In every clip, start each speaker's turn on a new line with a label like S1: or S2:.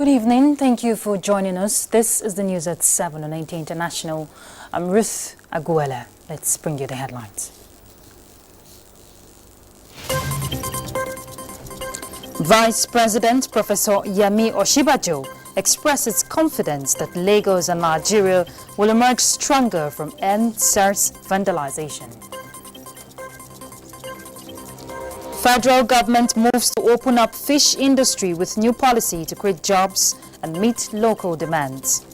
S1: Good evening. Thank you for joining us. This is the news at 7 on NTA International. I'm Ruth Aguela. Let's bring you the headlines. Vice President Professor Yemi Osinbajo expresses confidence that Lagos and Nigeria will emerge stronger from NSARS vandalization. Federal government moves to open up fish industry with new policy to create jobs and meet local demands.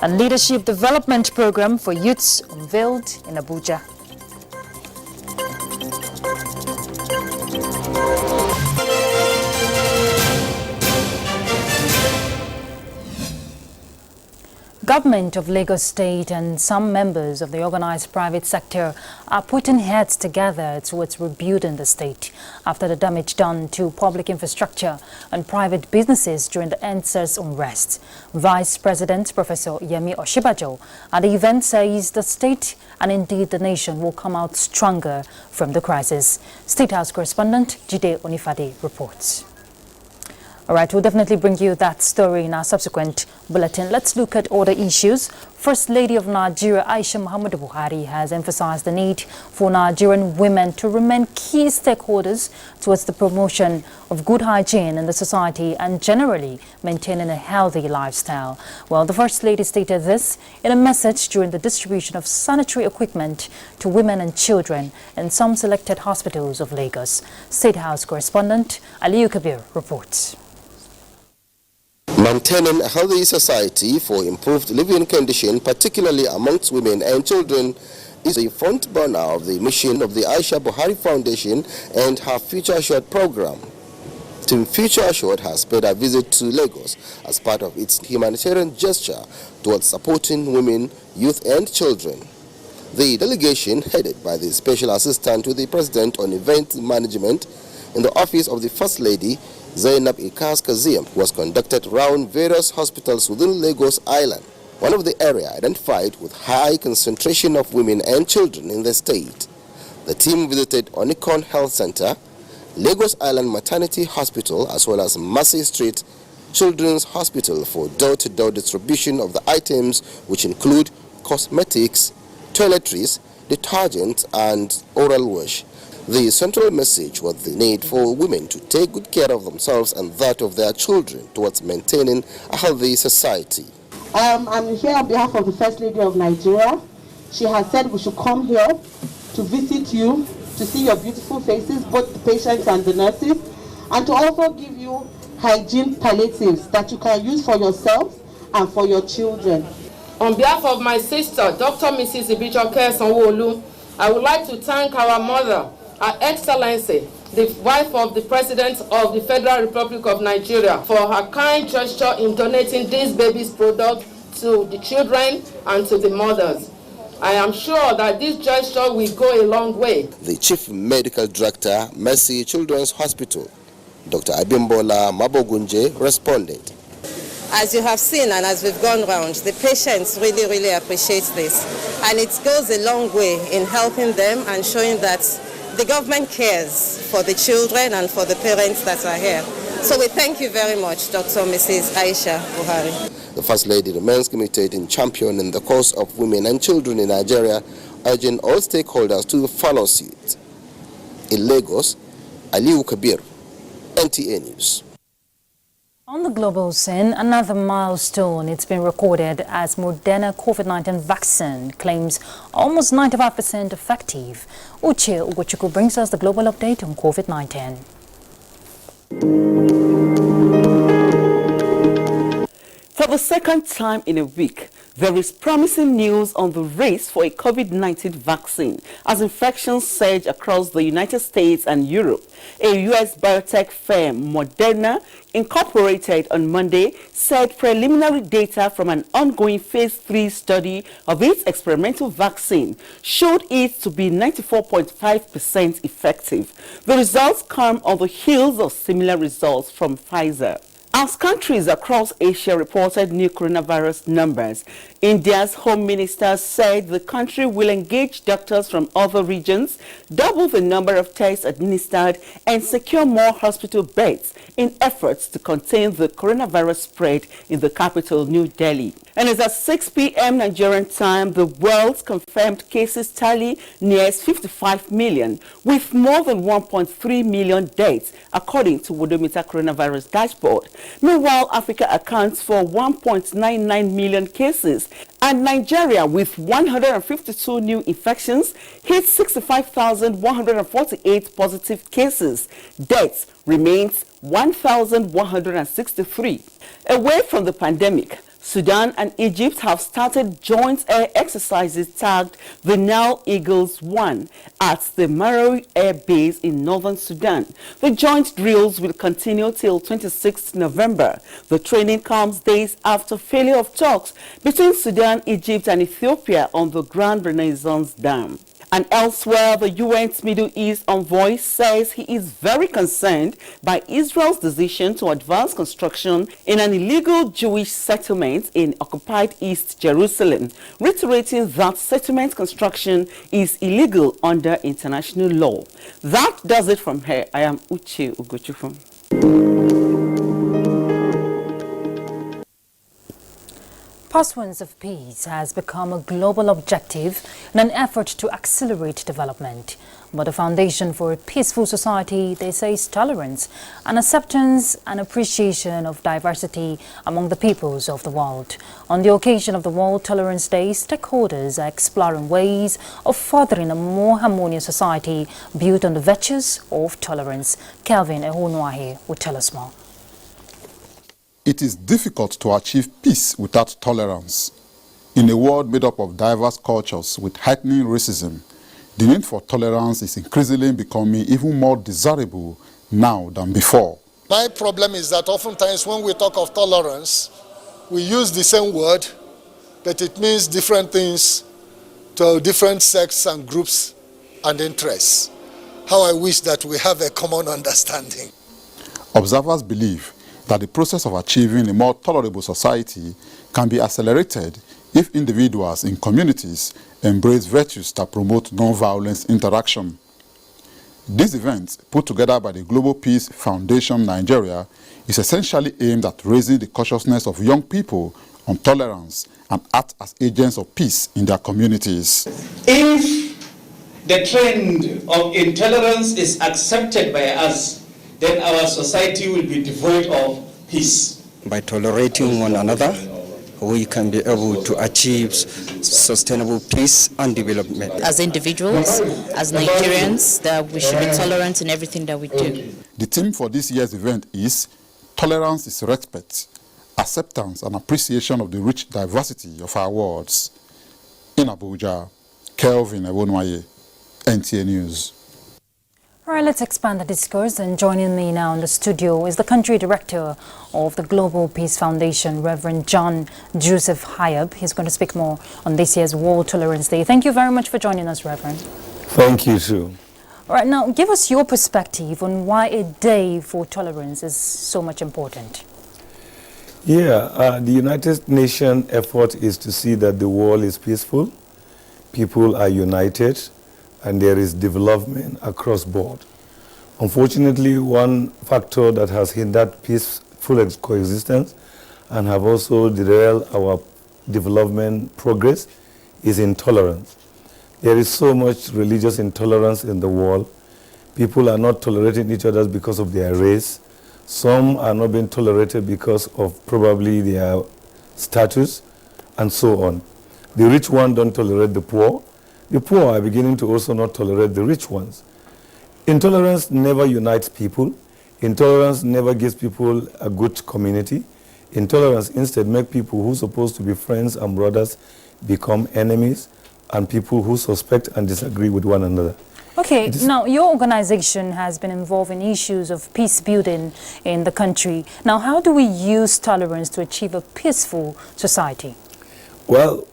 S1: And leadership development program for youths unveiled in Abuja. Government of Lagos State and some members of the organized private sector are putting heads together towards rebuilding the state after the damage done to public infrastructure and private businesses during the NSARS unrest. Vice President Professor Yemi Osinbajo at the event says the state and indeed the nation will come out stronger from the crisis. State House correspondent Jide Onifade reports. All right, we'll definitely bring you that story in our subsequent bulletin. Let's look at other issues. First Lady of Nigeria, Aisha Muhammadu Buhari, has emphasized the need for Nigerian women to remain key stakeholders towards the promotion of good hygiene in the society and generally maintaining a healthy lifestyle. Well, the First Lady stated this in a message during the distribution of sanitary equipment to women and children in some selected hospitals of Lagos. State House correspondent Aliyu Kabir reports.
S2: Maintaining a healthy society for improved living conditions, particularly amongst women and children, is the front burner of the mission of the Aisha Buhari Foundation and her Future Assured program. Team Future Assured has paid a visit to Lagos as part of its humanitarian gesture towards supporting women, youth and children. The delegation, headed by the Special Assistant to the President on Event Management in the Office of the First Lady, Zainab Ikas Kazim, was conducted around various hospitals within Lagos Island, one of the areas identified with high concentration of women and children in the state. The team visited Onikon Health Center, Lagos Island Maternity Hospital, as well as Massey Street Children's Hospital for door-to-door distribution of the items, which include cosmetics, toiletries, detergent, and oral wash. The central message was the need for women to take good care of themselves and that of their children towards maintaining a healthy society.
S3: I'm here on behalf of the First Lady of Nigeria. She has said we should come here to visit you, to see your beautiful faces, both the patients and the nurses, and to also give you hygiene palliatives that you can use for yourself and for your children.
S4: On behalf of my sister, Dr. Mrs. Ibijoke Sanwo-Olu, I would like to thank our mother, Her Excellency, the wife of the President of the Federal Republic of Nigeria, for her kind gesture in donating these babies' products to the children and to the mothers. I am sure that this gesture will go a long way.
S2: The Chief Medical Director, Mercy Children's Hospital, Dr. Abimbola Mabogunje, responded.
S5: As you have seen and as we've gone round, the patients really appreciate this. And it goes a long way in helping them and showing that the government cares for the children and for the parents that are here. So we thank you very much, Dr. Mrs. Aisha Buhari.
S2: The First Lady remains committed in championing the cause of women and children in Nigeria, urging all stakeholders to follow suit. In Lagos, Aliyu Kabir, NTA News.
S1: On the global scene, another milestone. It's been recorded as Moderna COVID-19 vaccine claims almost 95% effective. Uche Ugochukwu brings us the global update on COVID-19.
S6: For the second time in a week, there is promising news on the race for a COVID-19 vaccine as infections surge across the United States and Europe. A U.S. biotech firm, Moderna, Incorporated, on Monday said preliminary data from an ongoing phase 3 study of its experimental vaccine showed it to be 94.5% effective. The results come on the heels of similar results from Pfizer. As countries across Asia reported new coronavirus numbers, India's Home Minister said the country will engage doctors from other regions, double the number of tests administered, and secure more hospital beds in efforts to contain the coronavirus spread in the capital, New Delhi. And as at 6 p.m. Nigerian time, the world's confirmed cases tally nears 55 million, with more than 1.3 million deaths, according to Worldometer Coronavirus Dashboard. Meanwhile, Africa accounts for 1.99 million cases, and Nigeria, with 152 new infections, hit 65,148 positive cases. Deaths remains 1,163. Away from the pandemic, Sudan and Egypt have started joint air exercises tagged the Nile Eagles 1 at the Marawi Air Base in northern Sudan. The joint drills will continue till 26th November. The training comes days after failure of talks between Sudan, Egypt and Ethiopia on the Grand Renaissance Dam. And elsewhere, the UN's Middle East envoy says he is very concerned by Israel's decision to advance construction in an illegal Jewish settlement in occupied East Jerusalem, reiterating that settlement construction is illegal under international law. That does it from here. I am Uche Ugochukwu.
S1: Pursuance of peace has become a global objective in an effort to accelerate development. But the foundation for a peaceful society, they say, is tolerance and acceptance and appreciation of diversity among the peoples of the world. On the occasion of the World Tolerance Day, stakeholders are exploring ways of furthering a more harmonious society built on the virtues of tolerance. Kelvin Ehunwahe will tell us more.
S7: It is difficult to achieve peace without tolerance. In a world made up of diverse cultures with heightening racism, the need for tolerance is increasingly becoming even more desirable now than before.
S8: My problem is that oftentimes when we talk of tolerance, we use the same word, but it means different things to different sects and groups and interests. How I wish that we have a common understanding.
S7: Observers believe that the process of achieving a more tolerable society can be accelerated if individuals in communities embrace virtues that promote non-violence interaction. This event, put together by the Global Peace Foundation Nigeria, is essentially aimed at raising the consciousness of young people on tolerance and act as agents of peace in their communities.
S9: If the trend of intolerance is accepted by us, then our society will be devoid of peace.
S10: By tolerating one another, we can be able to achieve sustainable peace and development.
S11: As individuals, as Nigerians, that we should be tolerant in everything that we do.
S7: The theme for this year's event is Tolerance is Respect, Acceptance and Appreciation of the Rich Diversity of Our Worlds. In Abuja, Kelvin Ehunwahe, NTA News.
S1: All right, let's expand the discourse, and joining me now in the studio is the country director of the Global Peace Foundation, Reverend John Joseph Hayab. He's going to speak more on this year's World Tolerance Day. Thank you very much for joining us, Reverend.
S12: Thank you, too.
S1: All right, now give us your perspective on why a day for tolerance is so much important.
S12: Yeah, the United Nations effort is to see that the world is peaceful, people are united, and there is development across board. Unfortunately, one factor that has hindered peaceful coexistence and have also derailed our development progress is intolerance. There is so much religious intolerance in the world. People are not tolerating each other because of their race. Some are not being tolerated because of probably their status, and so on. The rich ones don't tolerate the poor. The poor are beginning to also not tolerate the rich ones. Intolerance never unites people. Intolerance never gives people a good community. Intolerance instead makes people who are supposed to be friends and brothers become enemies, and people who suspect and disagree with one another.
S1: Okay, now your organization has been involved in issues of peace building in the country. Now, how do we use tolerance to achieve a peaceful society?
S12: Well,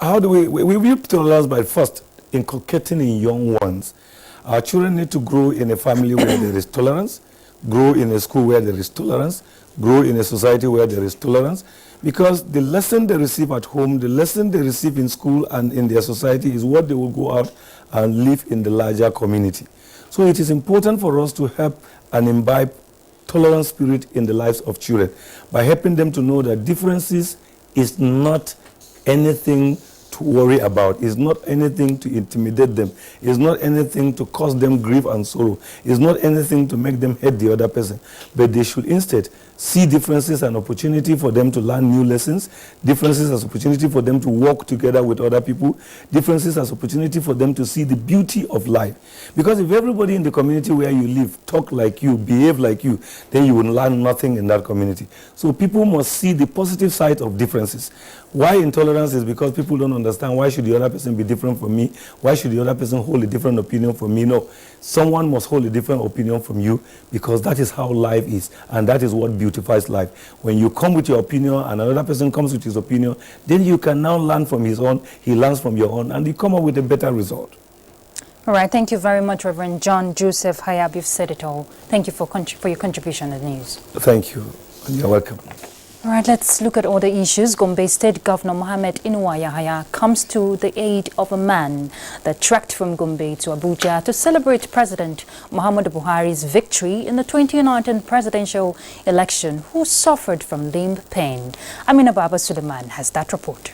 S12: how do we build tolerance by first inculcating in young ones. Our children need to grow in a family where there is tolerance, grow in a school where there is tolerance, grow in a society where there is tolerance, because the lesson they receive at home, the lesson they receive in school and in their society is what they will go out and live in the larger community. So it is important for us to help and imbibe tolerant spirit in the lives of children by helping them to know that differences is not anything to worry about. It's not anything to intimidate them. It's not anything to cause them grief and sorrow. It's not anything to make them hate the other person. But they should instead see differences as an opportunity for them to learn new lessons, differences as an opportunity for them to work together with other people, differences as an opportunity for them to see the beauty of life. Because if everybody in the community where you live talk like you, behave like you, then you will learn nothing in that community. So people must see the positive side of differences. Why intolerance is because people don't understand why should the other person be different from me? Why should the other person hold a different opinion from me? No, someone must hold a different opinion from you because that is how life is and that is what beautifies life. When you come with your opinion and another person comes with his opinion, then you can now learn from his own, he learns from your own, and you come up with a better result.
S1: All right, thank you very much, Reverend John Joseph Hayab. You've said it all. Thank you for your contribution to the news.
S12: Thank you. You're welcome.
S1: All right, let's look at other issues. Gombe State Governor Mohammed Inuwa Yahaya comes to the aid of a man that trekked from Gombe to Abuja to celebrate President Muhammadu Buhari's victory in the 2019 presidential election, who suffered from limb pain. Amina Baba Suleiman has that report.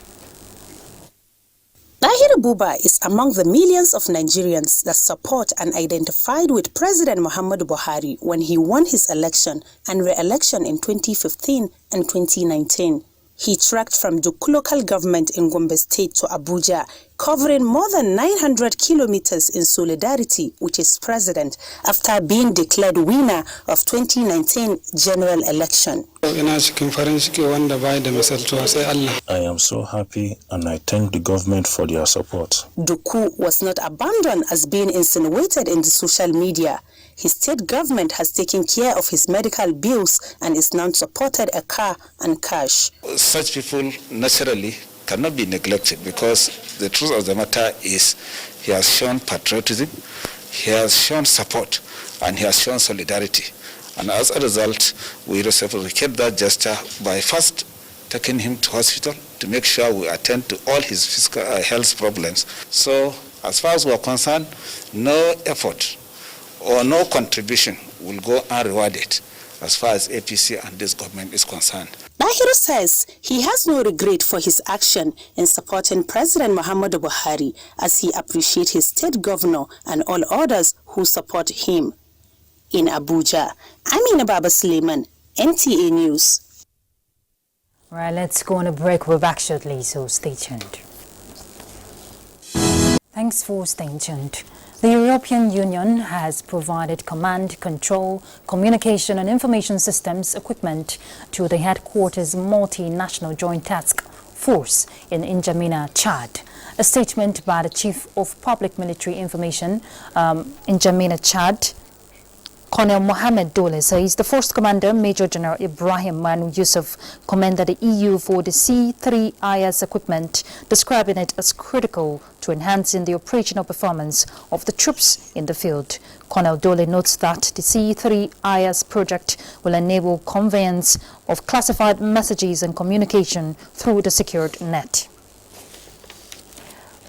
S13: Tahir Buba is among the millions of Nigerians that support and identified with President Muhammadu Buhari when he won his election and re-election in 2015 and 2019. He trekked from Duk local government in Gombe State to Abuja, covering more than 900 kilometers in solidarity with his president after being declared winner of 2019 general election.
S14: I am so happy and I thank the government for their support.
S13: Duku was not abandoned as being insinuated in the social media. His state government has taken care of his medical bills and is now supported a car and cash.
S15: Such people naturally cannot be neglected because the truth of the matter is he has shown patriotism, he has shown support, and he has shown solidarity. And as a result, we reciprocate that gesture by first taking him to hospital to make sure we attend to all his physical health problems. So as far as we are concerned, no effort or no contribution will go unrewarded as far as APC and this government is concerned.
S13: Dahiru says he has no regret for his action in supporting President Muhammadu Buhari as he appreciates his state governor and all others who support him. In Abuja, Amina Baba Suleiman, NTA News.
S1: All right, let's go on a break. We're back shortly, so stay tuned. Thanks for staying tuned. The European Union has provided command, control, communication and information systems equipment to the headquarters multinational joint task force in N'Djamena, Chad. A statement by the Chief of Public Military Information in N'Djamena, Chad, Colonel Mohamed Dole, says the Force Commander, Major General Ibrahim Manu Yusuf, commended the EU for the C3IS equipment, describing it as critical to enhancing the operational performance of the troops in the field. Colonel Dole notes that the C3IS project will enable conveyance of classified messages and communication through the secured net.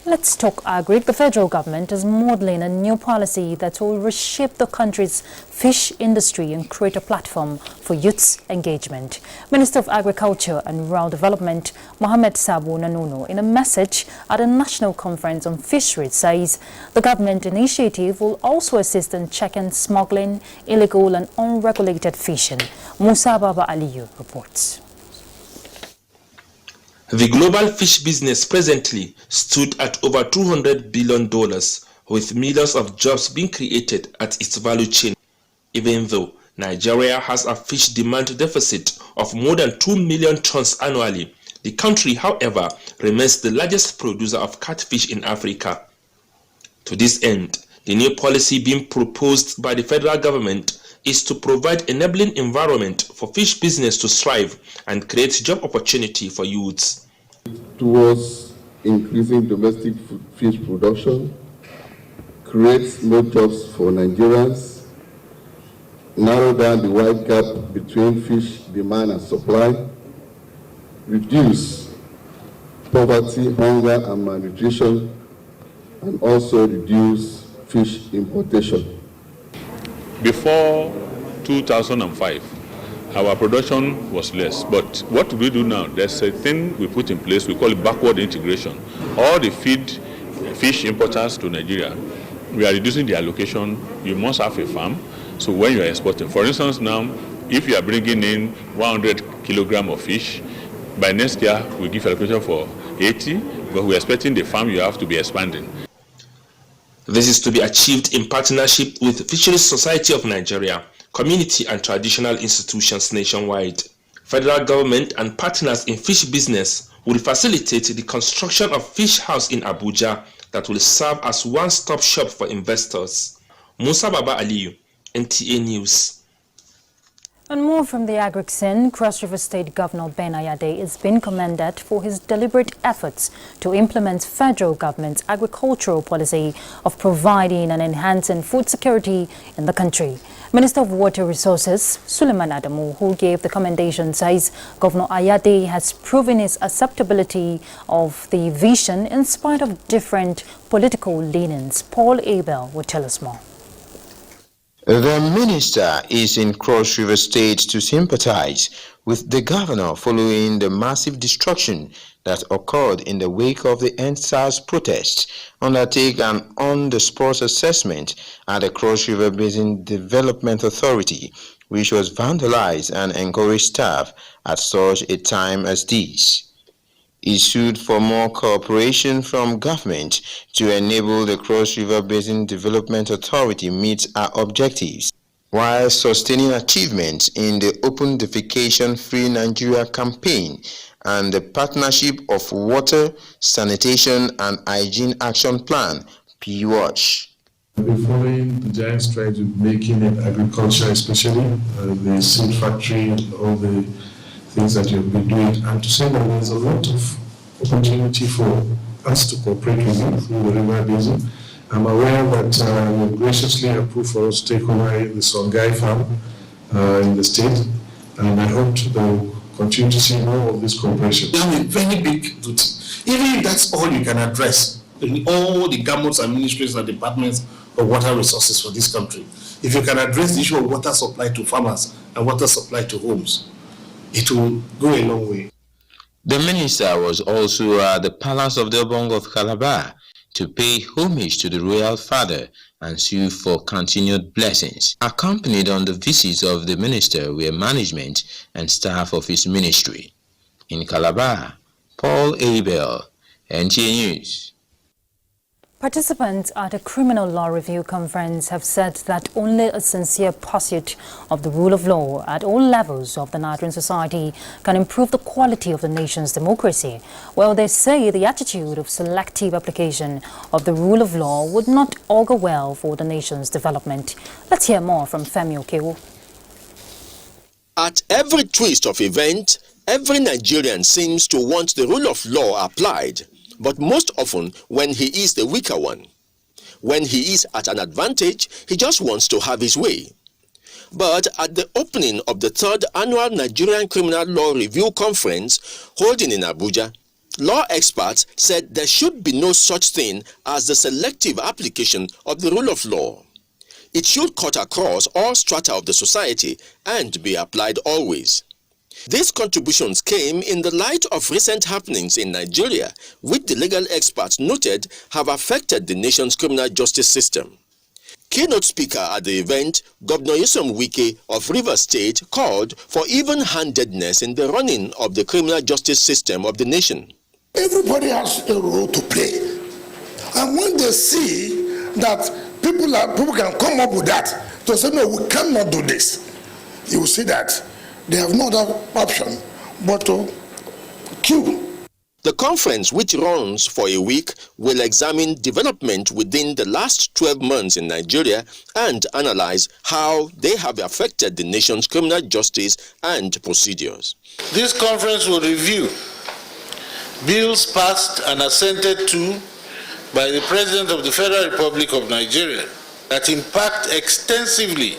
S1: Let's talk agri. The federal government is modeling a new policy that will reshape the country's fish industry and create a platform for youth's engagement. Minister of Agriculture and Rural Development, Mohamed Sabo Nanuno, in a message at a national conference on fisheries, says the government initiative will also assist in checking smuggling, illegal and unregulated fishing. Musa Baba Aliyu reports.
S16: The global fish business presently stood at over $200 billion, with millions of jobs being created at its value chain. Even though Nigeria has a fish demand deficit of more than 2 million tons annually, the country, however, remains the largest producer of catfish in Africa. To this end, the new policy being proposed by the federal government is to provide enabling environment for fish business to thrive and create job opportunity for youths.
S17: Towards increasing domestic fish production, creates more jobs for Nigerians, narrow down the wide gap between fish demand and supply, reduce poverty, hunger, and malnutrition, and also reduce fish importation.
S18: Before 2005, our production was less, but what we do now, there's a thing we put in place, we call it backward integration. All the fish importers to Nigeria, we are reducing the allocation. You must have a farm, so when you are exporting, for instance now, if you are bringing in 100 kilograms of fish, by next year we give allocation for 80, but we're expecting the farm you have to be expanding.
S16: This is to be achieved in partnership with Fisheries Society of Nigeria, community and traditional institutions nationwide. Federal government and partners in fish business will facilitate the construction of fish house in Abuja that will serve as one-stop shop for investors. Musa Baba Aliyu, NTA News.
S1: And more from the agric scene, Cross River State Governor Ben Ayade is being commended for his deliberate efforts to implement federal government's agricultural policy of providing and enhancing food security in the country. Minister of Water Resources, Suleiman Adamu, who gave the commendation, says Governor Ayade has proven his acceptability of the vision in spite of different political leanings. Paul Abel will tell us more.
S19: The minister is in Cross River State to sympathize with the governor following the massive destruction that occurred in the wake of the NSAS protests, undertake an on-the-spot assessment at the Cross River Basin Development Authority, which was vandalized and encouraged staff at such a time as this. He sued for more cooperation from government to enable the Cross River Basin Development Authority meet our objectives, while sustaining achievements in the Open Defecation Free Nigeria campaign and the Partnership of Water, Sanitation and Hygiene Action Plan, PWASH.
S20: We're following the giant strides with making it agriculture, especially the seed factory and all the things that you've been doing, and to say that there's a lot of opportunity for us to cooperate with you through the river basin. I'm aware that you've graciously approved for us to take over the Songhai farm in the state, and I hope that we'll continue to see more of this cooperation.
S21: We have a very big duty. Even if that's all you can address in all the governments and ministries and departments of water resources for this country, if you can address the issue of water supply to farmers and water supply to homes, it will go a long way.
S19: The minister was also at the Palace of the Obong of Calabar to pay homage to the royal father and sue for continued blessings. Accompanied on the visits of the minister were management and staff of his ministry. In Calabar, Paul Abel, NTA News.
S1: Participants at a criminal law review conference have said that only a sincere pursuit of the rule of law at all levels of the Nigerian society can improve the quality of the nation's democracy. Well, they say the attitude of selective application of the rule of law would not augur well for the nation's development. Let's hear more from Femi Okewo.
S22: At every twist of event, every Nigerian seems to want the rule of law applied, but most often when he is the weaker one. When he is at an advantage, he just wants to have his way. But at the opening of the 3rd Annual Nigerian Criminal Law Review Conference holding in Abuja, law experts said there should be no such thing as the selective application of the rule of law. It should cut across all strata of the society and be applied always. These contributions came in the light of recent happenings in Nigeria, which the legal experts noted have affected the nation's criminal justice system. Keynote speaker at the event, Governor Nyesom Wike of Rivers State, called for even-handedness in the running of the criminal justice system of the nation.
S23: Everybody has a role to play. And when they see that people can come up with that, to say, no, we cannot do this, you will see that they have no other option but to queue.
S22: The conference, which runs for a week, will examine development within the last 12 months in Nigeria and analyze how they have affected the nation's criminal justice and procedures.
S23: This conference will review bills passed and assented to by the President of the Federal Republic of Nigeria that impact extensively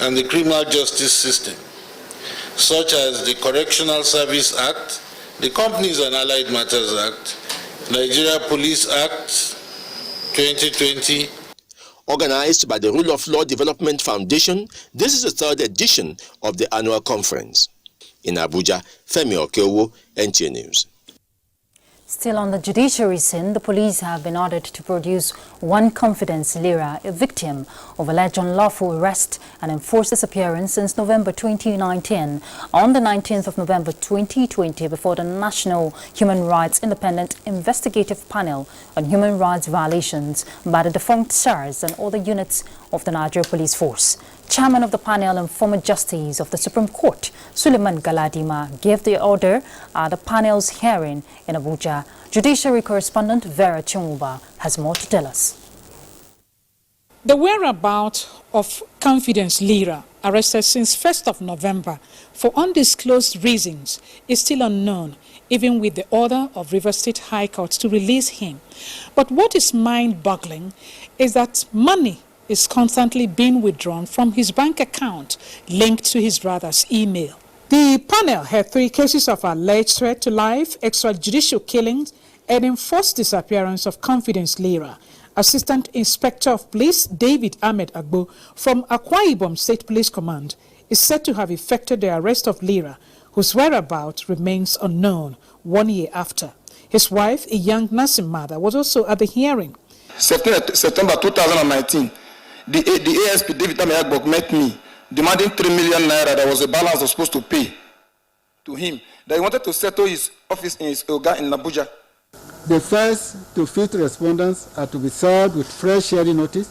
S3: and the criminal justice system, such as the Correctional Service Act, the Companies and Allied Matters Act, Nigeria Police Act 2020.
S22: Organized by the Rule of Law Development Foundation, this is the third edition of the annual conference. In Abuja, Femi Okeowo, NTA News.
S1: Still on the judiciary scene, the police have been ordered to produce one Confidence Lira, a victim of alleged unlawful arrest and enforced disappearance since November 2019. On the 19th of November 2020, before the National Human Rights Independent Investigative Panel on Human Rights Violations by the defunct SARS and other units of the Nigerian Police Force. Chairman of the panel and former Justice of the Supreme Court, Suleiman Galadima, gave the order at the panel's hearing in Abuja. Judiciary correspondent Vera Chumuba has more to tell us.
S4: The whereabouts of Confidence Lira, arrested since 1st of November for undisclosed reasons, is still unknown, even with the order of Rivers State High Court to release him. But what is mind-boggling is that money is constantly being withdrawn from his bank account linked to his brother's email. The panel had 3 cases of alleged threat to life, extrajudicial killings, and enforced disappearance of Confidence Lira. Assistant Inspector of Police David Ahmed Agbo from Akwa Ibom State Police Command is said to have effected the arrest of Lira, whose whereabouts remains unknown 1 year after. His wife, a young nursing mother, was also at the hearing.
S5: September 2019, the ASP David Ahmed Agbo met me demanding 3 million naira that was the balance I was supposed to pay to him, that he wanted to settle his office in his Oga in Abuja.
S24: The first to 5th respondents are to be served with fresh hearing notice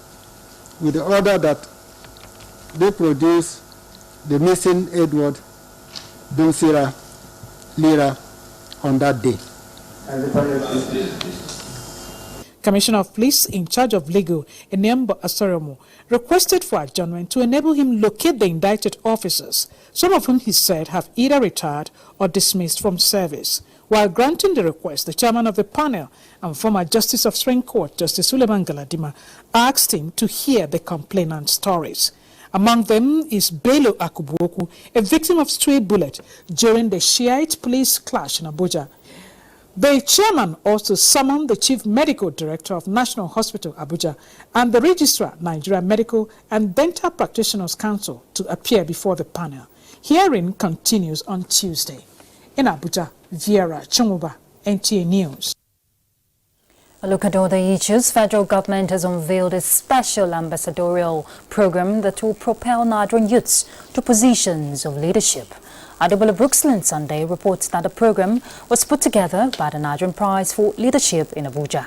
S24: with the order that they produce the missing Edward Donsira Lira on that day.
S4: Commissioner of Police in charge of legal, Enembo Asoromo, requested for adjournment to enable him locate the indicted officers, some of whom he said have either retired or dismissed from service. While granting the request, the chairman of the panel and former Justice of Supreme Court, Justice Suleiman Galadima, asked him to hear the complainant's stories. Among them is Bello Akubuoku, a victim of stray bullet during the Shiite police clash in Abuja. The chairman also summoned the chief medical director of National Hospital Abuja and the registrar, Nigerian Medical and Dental Practitioners Council, to appear before the panel. Hearing continues on Tuesday. In Abuja, Vera Chumuba, NTA News.
S1: A look at other issues. Federal government has unveiled a special ambassadorial program that will propel Nigerian youths to positions of leadership. Adebola Brooksland Sunday reports that the program was put together by the Nigerian Prize for Leadership in Abuja.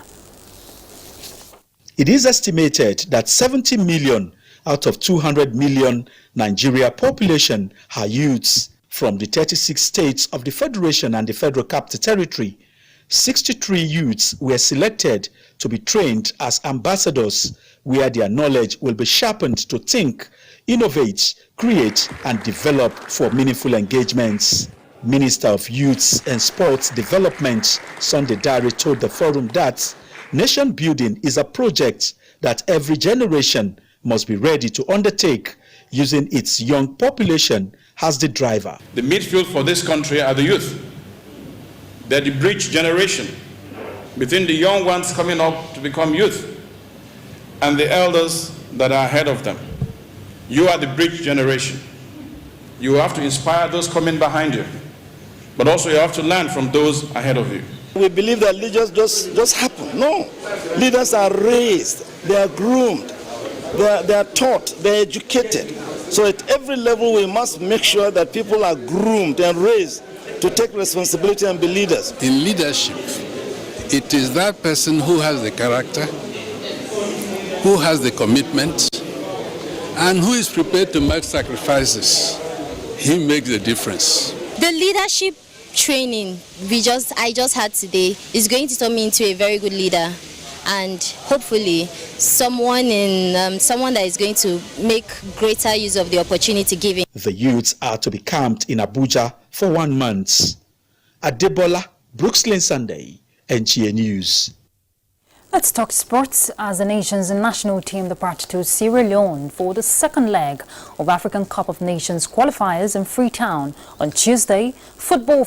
S25: It is estimated that 70 million out of 200 million Nigeria population are youths from the 36 states of the Federation and the Federal Capital Territory. 63 youths were selected to be trained as ambassadors, where their knowledge will be sharpened to think, innovate, create, and develop for meaningful engagements. Minister of Youths and Sports Development, Sunday Diary, told the forum that nation building is a project that every generation must be ready to undertake, using its young population as the driver.
S26: The midfield for this country are the youth. They're the bridge generation between the young ones coming up to become youth and the elders that are ahead of them. You are the bridge generation. You have to inspire those coming behind you, but also you have to learn from those ahead of you.
S27: We believe that leaders just happen. No. Leaders are raised, they are groomed, they are taught, they are educated. So at every level we must make sure that people are groomed and raised to take responsibility and be leaders.
S28: In leadership, it is that person who has the character, who has the commitment, and who is prepared to make sacrifices. He makes the difference.
S29: The leadership training I just had today is going to turn me into a very good leader, and hopefully someone that is going to make greater use of the opportunity given.
S25: The youths are to be camped in Abuja for 1 month. Adebola Brooksland Sunday, NTA News.
S1: Let's talk sports as the nation's national team departed to Sierra Leone for the second leg of African Cup of Nations qualifiers in Freetown on Tuesday. Football